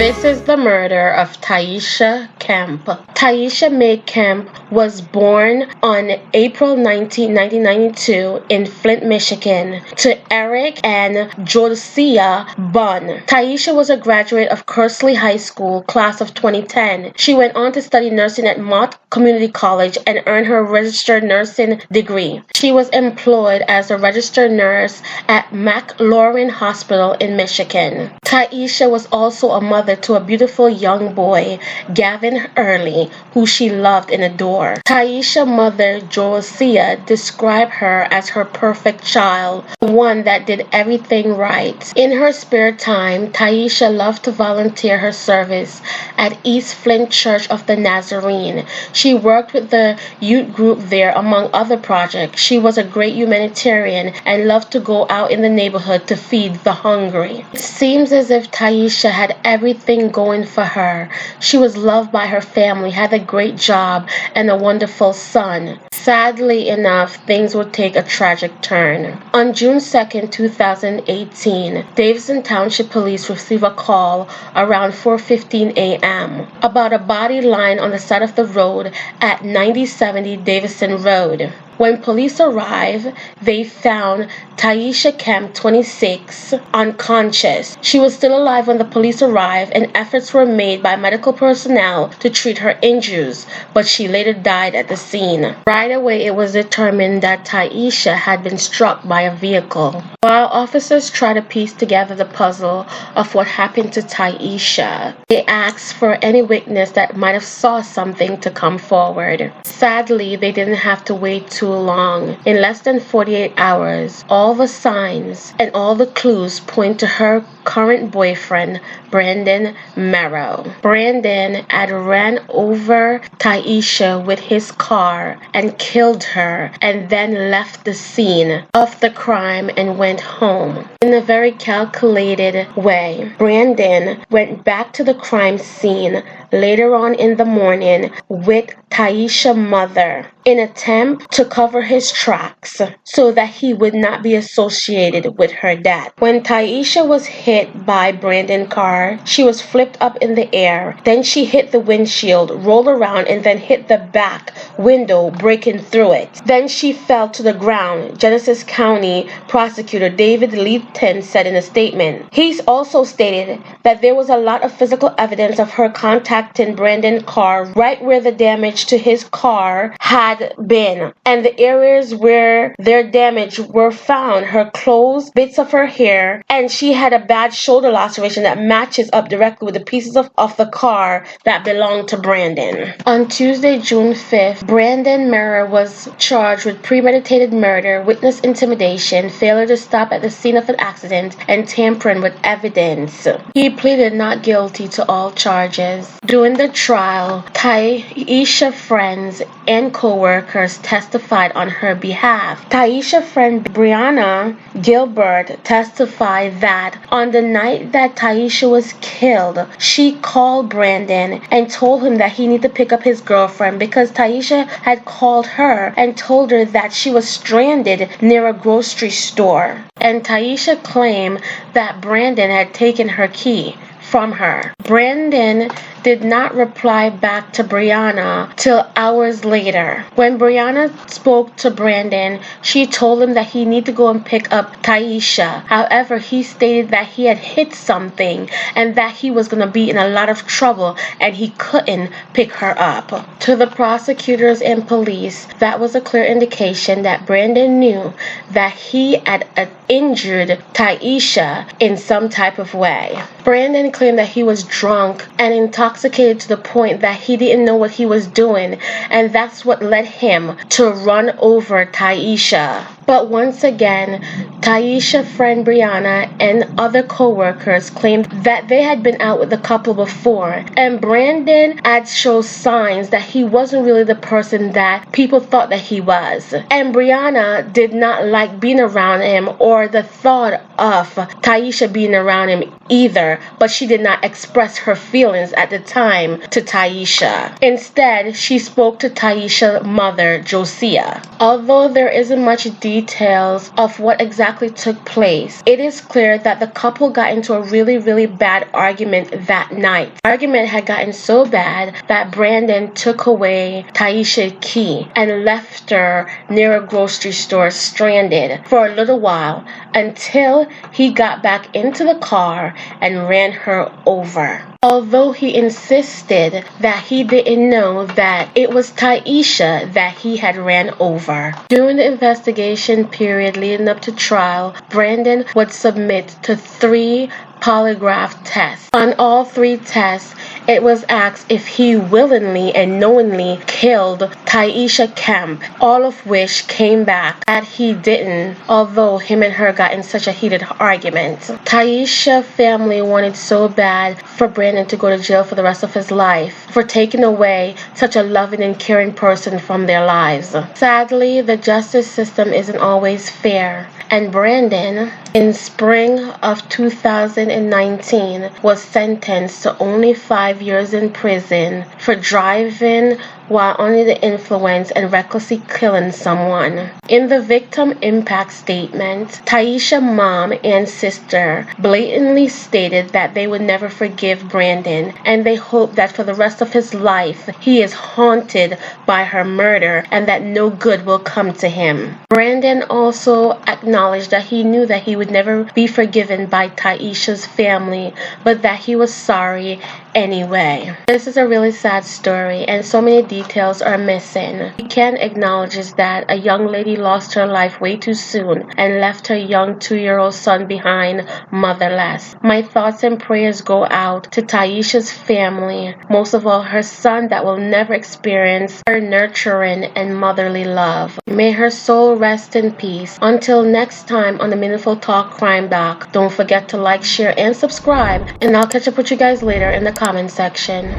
This is the murder of Tyesha Kemp. Tyesha Mae Kemp was born on April 19, 1992 in Flint, Michigan to Eric and Josiah Bunn. Tyesha was a graduate of Kearsley High School, class of 2010. She went on to study nursing at Mott Community College and earned her registered nursing degree. She was employed as a registered nurse at McLaurin Hospital in Michigan. Tyesha was also a mother to a beautiful young boy, Gavin Early, who she loved and adored. Tyesha's mother, Josiah, described her as her perfect child, one that did everything right. In her spare time, Tyesha loved to volunteer her service at East Flint Church of the Nazarene. She worked with the youth group there, among other projects. She was a great humanitarian and loved to go out in the neighborhood to feed the hungry. It seems as if Tyesha had everything going for her. She was loved by her family, had a great job, and a wonderful son. Sadly enough, things would take a tragic turn. On June 2nd, 2018, Davison Township Police received a call around 4:15 a.m. about a body lying on the side of the road at 9070 Davison Road. When police arrived, they found Tyesha Kemp, 26, unconscious. She was still alive when the police arrived, and efforts were made by medical personnel to treat her injuries, but she later died at the scene. Right away, it was determined that Tyesha had been struck by a vehicle. While officers tried to piece together the puzzle of what happened to Tyesha, they asked for any witness that might have saw something to come forward. Sadly, they didn't have to wait too long. In less than 48 hours, all the signs and all the clues point to her current boyfriend, Brandon Merrow. Brandon had ran over Tyesha with his car and killed her, and then left the scene of the crime and went home. In a very calculated way, Brandon went back to the crime scene later on in the morning with Tyesha's mother in an attempt to cover his tracks so that he would not be associated with her death. When Tyesha was hit by Brandon's car, she was flipped up in the air. Then she hit the windshield, rolled around, and then hit the back window, breaking through it. Then she fell to the ground, Genesee County Prosecutor David Leaton said in a statement. He also stated that there was a lot of physical evidence of her contacting Brandon's car right where the damage to his car had been, and the areas where their damage were found, her clothes, bits of her hair, and she had a bad shoulder laceration that matches up directly with the pieces of the car that belonged to Brandon. On Tuesday, June 5th, Brandon Merrow was charged with premeditated murder, witness intimidation, failure to stop at the scene of an accident, and tampering with evidence. He pleaded not guilty to all charges. During the trial, Tyesha's friends and co-workers testified on her behalf. Tyesha's friend Brianna Gilbert testified that on the night that Tyesha was killed, she called Brandon and told him that he needed to pick up his girlfriend because Tyesha had called her and told her that she was stranded near a grocery store. And Tyesha claimed that Brandon had taken her key from her. Brandon did not reply back to Brianna till hours later. When Brianna spoke to Brandon, she told him that he needed to go and pick up Tyesha. However, he stated that he had hit something and that he was going to be in a lot of trouble and he couldn't pick her up. To the prosecutors and police, that was a clear indication that Brandon knew that he had injured Tyesha in some type of way. Brandon claimed that he was drunk and intoxicated to the point that he didn't know what he was doing, and that's what led him to run over Tyesha. But once again, Tyesha's friend Brianna and other co-workers claimed that they had been out with the couple before, and Brandon had shown signs that he wasn't really the person that people thought that he was. And Brianna did not like being around him or the thought of Tyesha being around him either, but she did not express her feelings at the time to Tyesha. Instead, she spoke to Tyesha's mother, Josiah. Although there isn't much details of what exactly exactly took place. It is clear that the couple got into a really bad argument that night. The argument had gotten so bad that Brandon took away Tyesha's key and left her near a grocery store stranded for a little while until he got back into the car and ran her over. Although he insisted that he didn't know that it was Tyesha that he had ran over. During the investigation period leading up to trial, Brandon would submit to 3 polygraph tests. On all 3 tests, it was asked if he willingly and knowingly killed Tyesha Kemp, all of which came back that he didn't, although him and her got in such a heated argument. Tyesha family wanted so bad for Brandon to go to jail for the rest of his life for taking away such a loving and caring person from their lives. Sadly, the justice system isn't always fair, and Brandon, in spring of 2019, was sentenced to only 5 years in prison for driving while under the influence and recklessly killing someone. In the victim impact statement, Tyesha's mom and sister blatantly stated that they would never forgive Brandon, and they hope that for the rest of his life he is haunted by her murder and that no good will come to him. Brandon also acknowledged that he knew that he would never be forgiven by Tyesha's family, but that he was sorry anyway. This is a really sad story, and so many details are missing. We can acknowledge is that a young lady lost her life way too soon and left her young 2-year-old son behind motherless. My thoughts and prayers go out to Tyesha's family, most of all her son that will never experience her nurturing and motherly love. May her soul rest in peace. Until next time on the Meaningful Talk Crime Doc, don't forget to like, share, and subscribe, and I'll catch up with you guys later in the comment section.